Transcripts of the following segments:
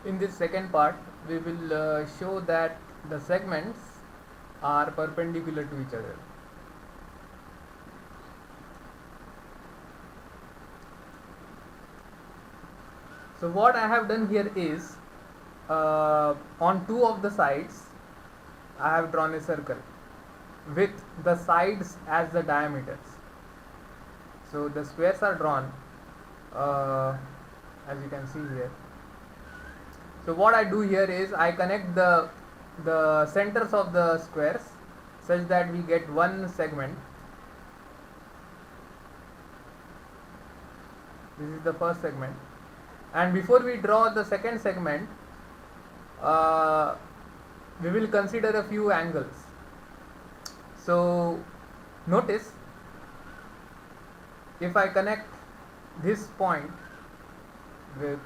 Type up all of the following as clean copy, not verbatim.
In this second part, we will show that the segments are perpendicular to each other. So what I have done here is, on two of the sides I have drawn a circle with the sides as the diameters. So the squares are drawn, uh, as you can see here. So what I do here is I connect the centers of the squares such that we get one segment. This is the first segment, and before we draw the second segment, uh, we will consider a few angles. So notice, if I connect this point with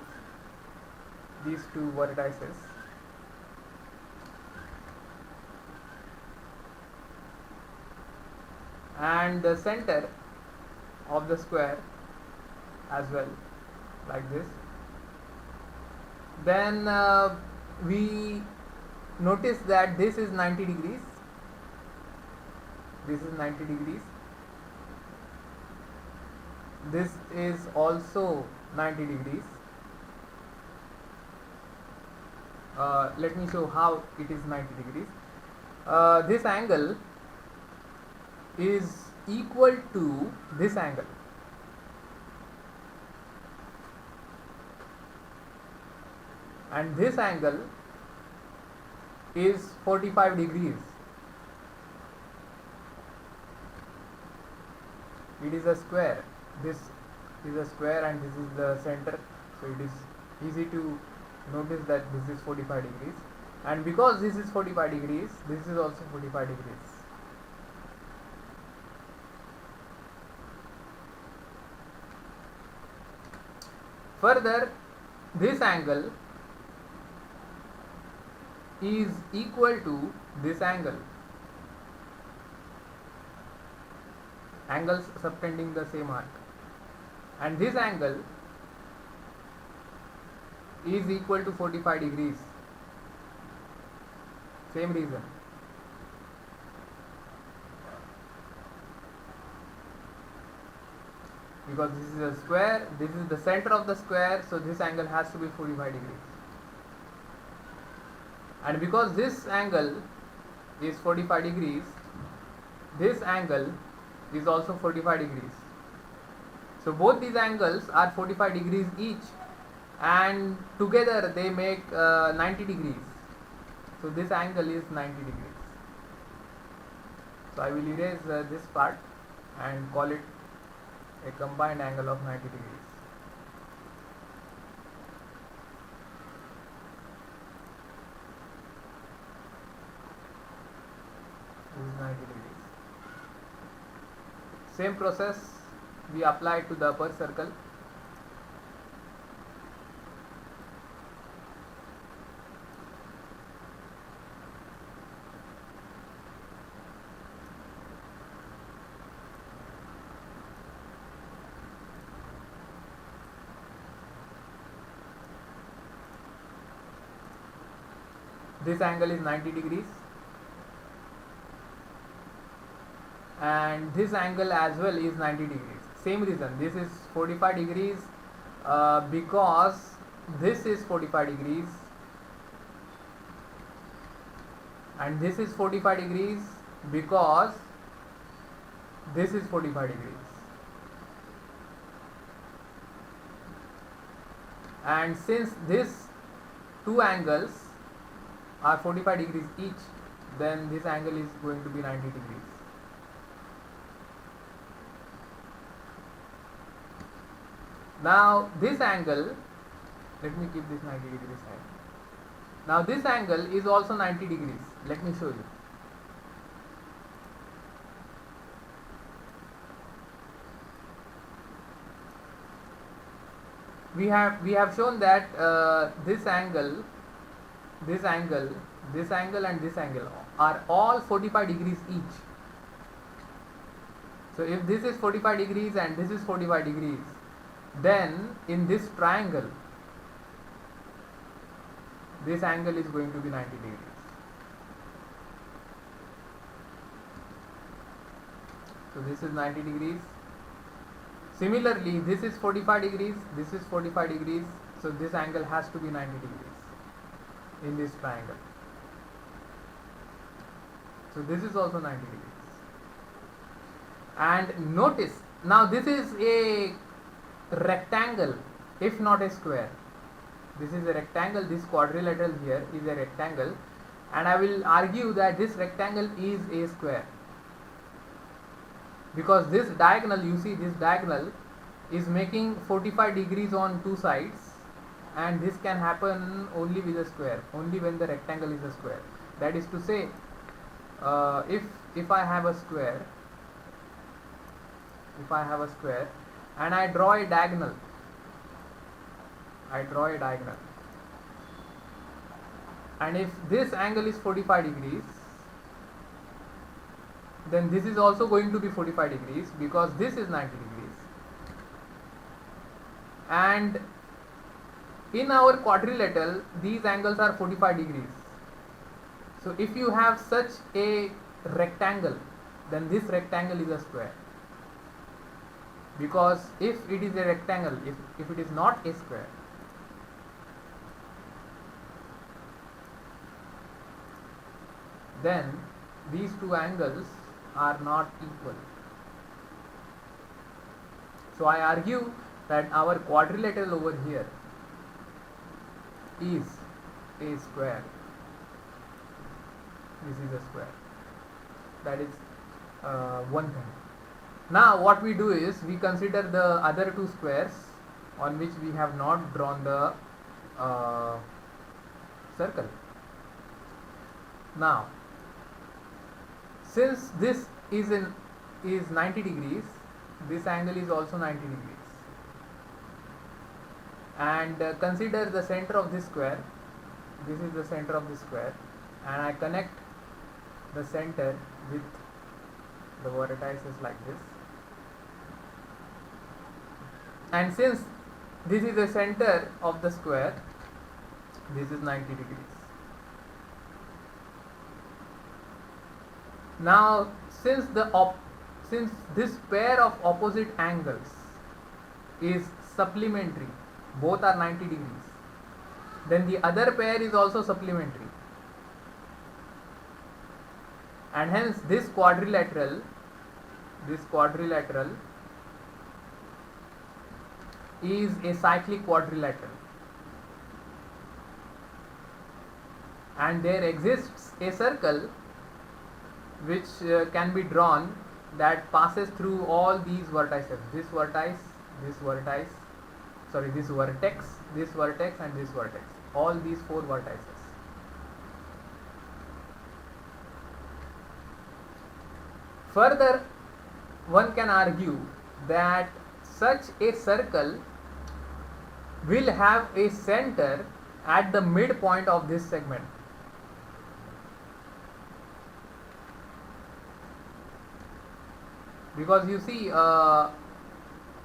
these two vertices, and the center of the square as well, like this, then we notice that this is 90 degrees, this is 90 degrees, this is also 90 degrees. Let me show how it is 90 degrees. This angle is equal to this angle, and this angle is 45 degrees. It is a square, this is a square and this is the center, so it is easy to notice that this is 45 degrees, and because this is 45 degrees, this is also 45 degrees. Further, this angle is equal to this angle, angles subtending the same arc, and this angle is equal to 45 degrees. Same reason. Because this is a square, this is the center of the square, so this angle has to be 45 degrees. And because this angle is 45 degrees, this angle is also 45 degrees. So both these angles are 45 degrees each, and together they make 90 degrees. So this angle is 90 degrees. So I will erase this part and call it a combined angle of 90 degrees. This is 90 degrees. Same process we apply to the upper circle. This angle is 90 degrees, and this angle as well is 90 degrees. Same reason, this is 45 degrees because this is 45 degrees, and this is 45 degrees because this is 45 degrees. And since these two angles are 45 degrees each, then this angle is going to be 90 degrees. Now this angle, let me keep this 90 degrees side. Now this angle is also 90 degrees. Let me show you. We have shown that this angle, this angle, this angle and this angle are all 45 degrees each. So if this is 45 degrees and this is 45 degrees, then in this triangle this angle is going to be 90 degrees. So this is 90 degrees. Similarly, this is 45 degrees, this is 45 degrees, so this angle has to be 90 degrees in this triangle. So this is also 90 degrees. And notice, now this is a rectangle, if not a square. This is a rectangle, this quadrilateral here is a rectangle, and I will argue that this rectangle is a square. Because this diagonal, you see this diagonal is making 45 degrees on two sides, and this can happen only with a square, only when the rectangle is a square. That is to say, if I have a square, and I draw a diagonal, and if this angle is 45 degrees, then this is also going to be 45 degrees because this is 90 degrees. And in our quadrilateral, these angles are 45 degrees. So if you have such a rectangle, then this rectangle is a square. Because if it is a rectangle, if it is not a square, then these two angles are not equal. So I argue that our quadrilateral over here is a square. This is a square. That is one thing. Now what we do is we consider the other two squares on which we have not drawn the circle. Now since this is 90 degrees, this angle is also 90 degrees. And consider the center of this square. This is the center of this square, and I connect the center with the vertices like this. And since this is the center of the square, this is 90 degrees. Now since this pair of opposite angles is supplementary, both are 90 degrees, then the other pair is also supplementary, and hence this quadrilateral is a cyclic quadrilateral, and there exists a circle which can be drawn that passes through all these vertices, this vertex, and this vertex, all these four vertices. Further, one can argue that such a circle will have a center at the midpoint of this segment. Because you see,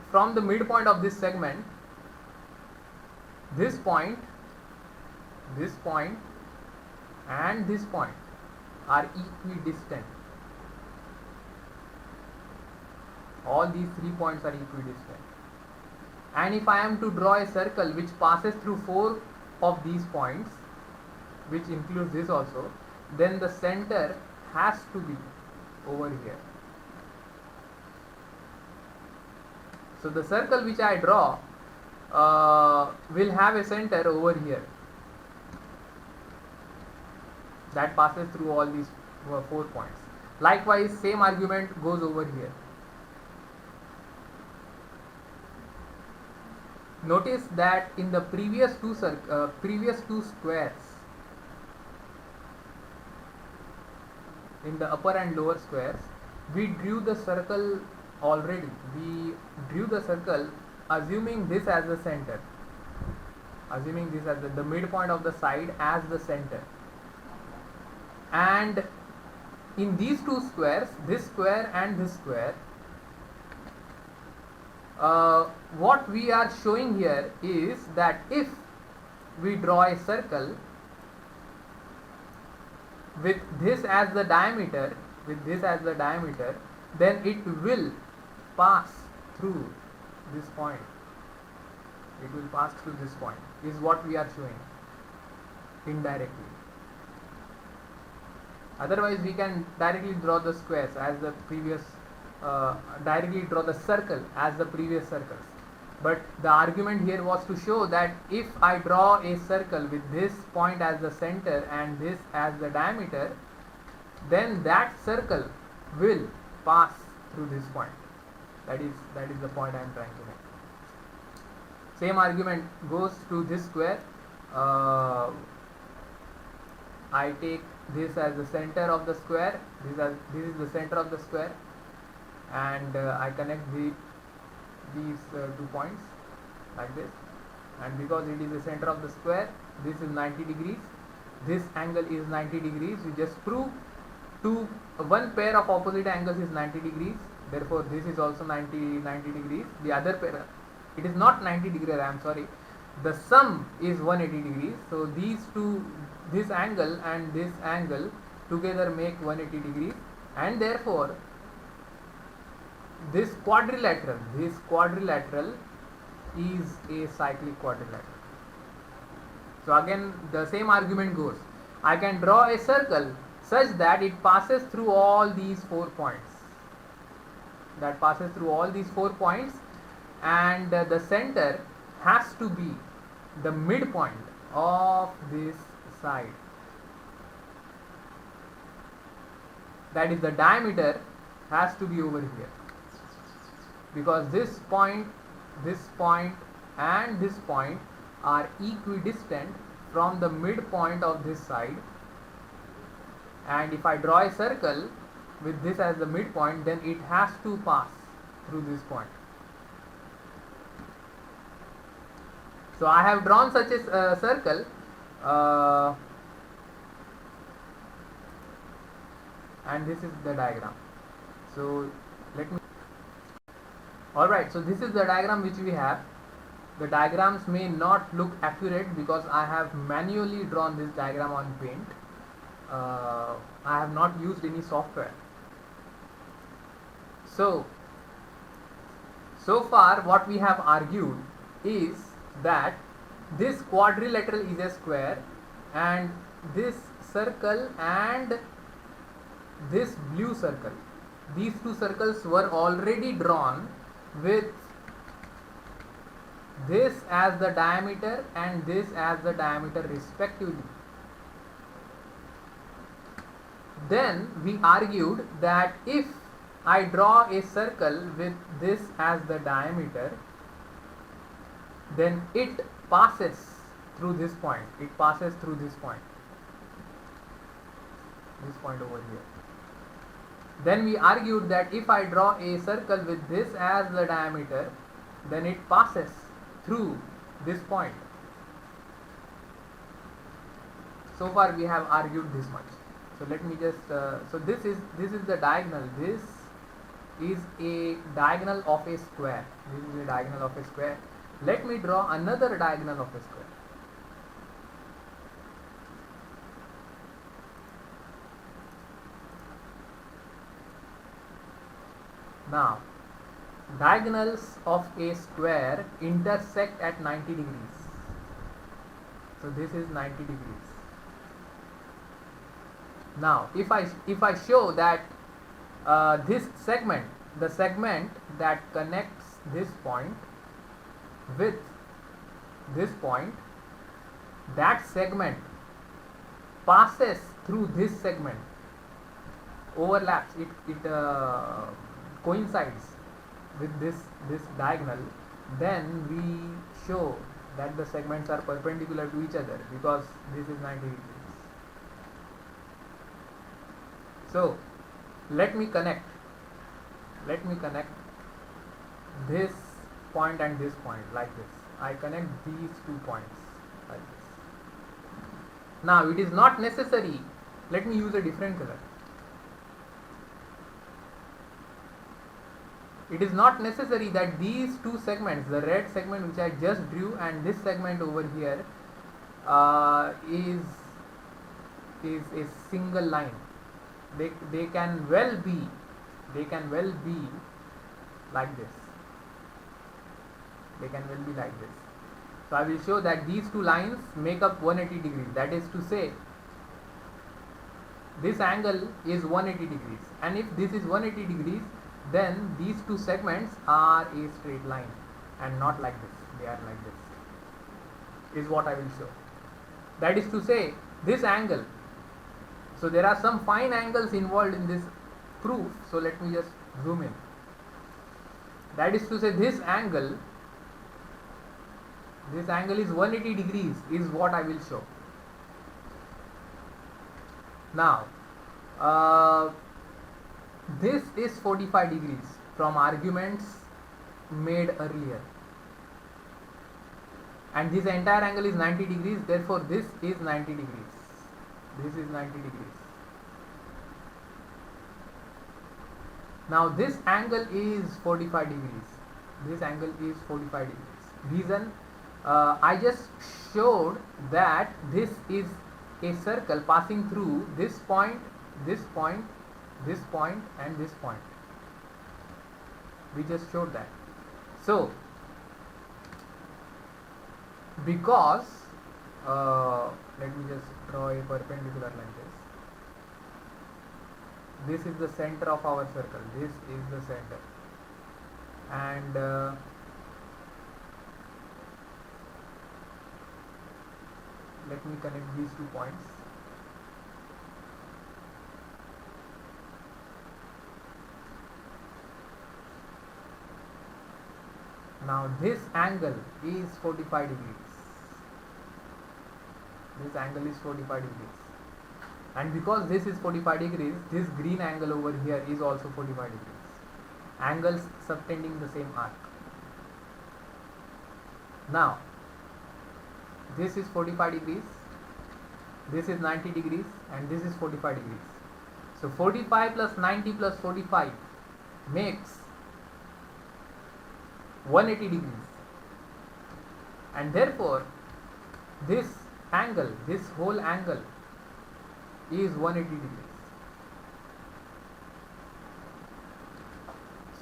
from the midpoint of this segment, this point, and this point are equidistant. All these 3 points are equidistant. And if I am to draw a circle which passes through 4 of these points, which includes this also, then the center has to be over here. So the circle which I draw will have a center over here that passes through all these 4 points. Likewise, same argument goes over here. Notice that in the previous two squares, in the upper and lower squares, we drew the circle already. We drew the circle assuming this as the center, assuming this as the midpoint of the side as the center. And in these two squares, this square and this square, what we are showing here is that if we draw a circle with this as the diameter, then it will pass through this point. It will pass through this point is what we are showing indirectly. Otherwise we can directly draw the squares as the previous, directly draw the circle as the previous circles. But the argument here was to show that if I draw a circle with this point as the center and this as the diameter, then that circle will pass through this point. That is the point I am trying to make. Same argument goes to this square. I take this as the center of the square. This is the center of the square, and I connect these 2 points like this. And because it is the center of the square, this is 90 degrees. This angle is 90 degrees. You just prove one pair of opposite angles is 90 degrees. Therefore, this is also 90 degrees. The other pair, it is not 90 degrees. I am sorry. The sum is 180 degrees. So these two, this angle and this angle together make 180 degrees, and therefore this quadrilateral is a cyclic quadrilateral. So again the same argument goes. I can draw a circle such that it passes through all these 4 points. And the center has to be the midpoint of this side. That is, the diameter has to be over here, because this point and this point are equidistant from the midpoint of this side. And if I draw a circle with this as the midpoint, then it has to pass through this point. So I have drawn such a circle, and this is the diagram. So let me. Alright, so this is the diagram which we have. The diagrams may not look accurate because I have manually drawn this diagram on paint. I have not used any software. So far what we have argued is that this quadrilateral is a square, and this circle and this blue circle, these two circles were already drawn with this as the diameter and this as the diameter respectively. Then we argued that if I draw a circle with this as the diameter, then it passes through this point. This point over here. Then we argued that if I draw a circle with this as the diameter, then it passes through this point. So far we have argued this much. So let me just so this is the diagonal. This is a diagonal of a square. Let me draw another diagonal of a square. Now, diagonals of a square intersect at 90 degrees. So this is 90 degrees. Now, if I show that this segment, the segment that connects this point with this point, that segment passes through this segment, overlaps, it coincides with this diagonal, then we show that the segments are perpendicular to each other because this is 90 degrees. So let me connect this point and this point like this. I connect these 2 points like this. Now it is not necessary, let me use a different color. It is not necessary that these 2 segments, the red segment which I just drew and this segment over here, is is a single line. They can well be like this. They can well be like this. So I will show that these two lines make up 180 degrees. That is to say, this angle is 180 degrees, and if this is 180 degrees, then these two segments are a straight line and not like this. They are like this, is what I will show. That is to say, this angle, so there are some fine angles involved in this proof, so let me just zoom in. That is to say, this angle is 180 degrees is what I will show. Now this is 45 degrees from arguments made earlier, and this entire angle is 90 degrees, therefore this is 90 degrees. This is 90 degrees. Now this angle is 45 degrees. This angle is 45 degrees. Reason, I just showed that this is a circle passing through this point, this point, this point, and this point. We just showed that. So because let me just draw a perpendicular like this. This is the center of our circle. This is the center, and let me connect these 2 points. Now this angle is 45 degrees. This angle is 45 degrees. And because this is 45 degrees, this green angle over here is also 45 degrees. Angles subtending the same arc. Now this is 45 degrees, this is 90 degrees, and this is 45 degrees. So 45 plus 90 plus 45 makes 180 degrees, and therefore this angle, this whole angle is 180 degrees.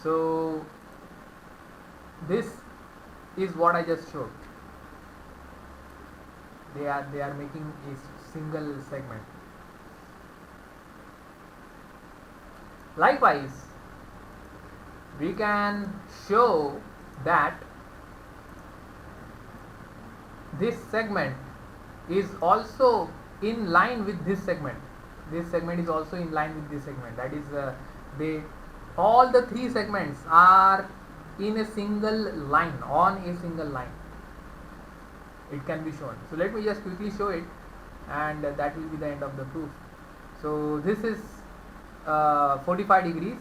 So this is what I just showed. They are making a single segment. Likewise, we can show that this segment is also in line with this segment. This segment is also in line with this segment. That is, all the 3 segments are in a single line, on a single line. It can be shown. So let me just quickly show it, and that will be the end of the proof. So this is 45 degrees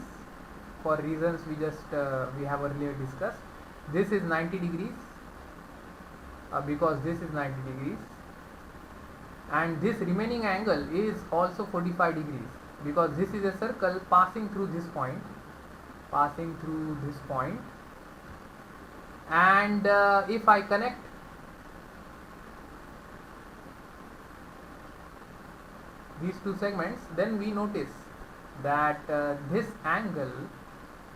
for reasons we have earlier discussed. This is 90 degrees because this is 90 degrees, and this remaining angle is also 45 degrees because this is a circle passing through this point, and if I connect these 2 segments, then we notice that this angle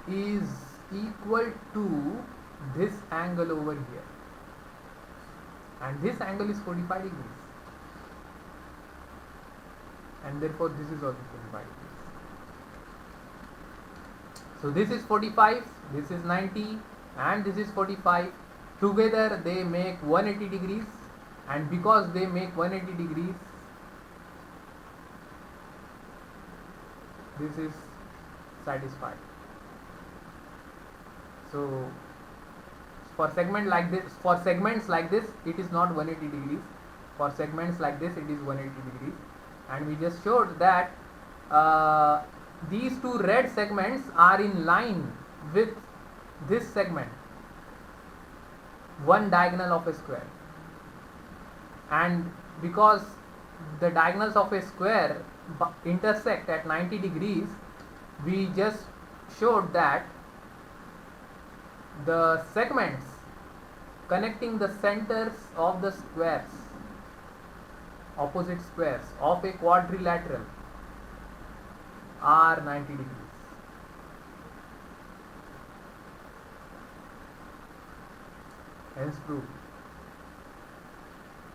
is equal to this angle over here, and this angle is 45 degrees, and therefore this is also 45 degrees. So this is 45, this is 90, and this is 45. Together they make 180 degrees, and because they make 180 degrees, this is satisfied. So for segments like this, it is not 180 degrees. For segments like this, it is 180 degrees, and we just showed that these 2 red segments are in line with this segment, one diagonal of a square, and because the diagonals of a square intersect at 90 degrees, we just showed that the segments connecting the centers of the squares opposite squares of a quadrilateral are 90 degrees. Hence proved.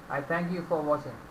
I thank you for watching.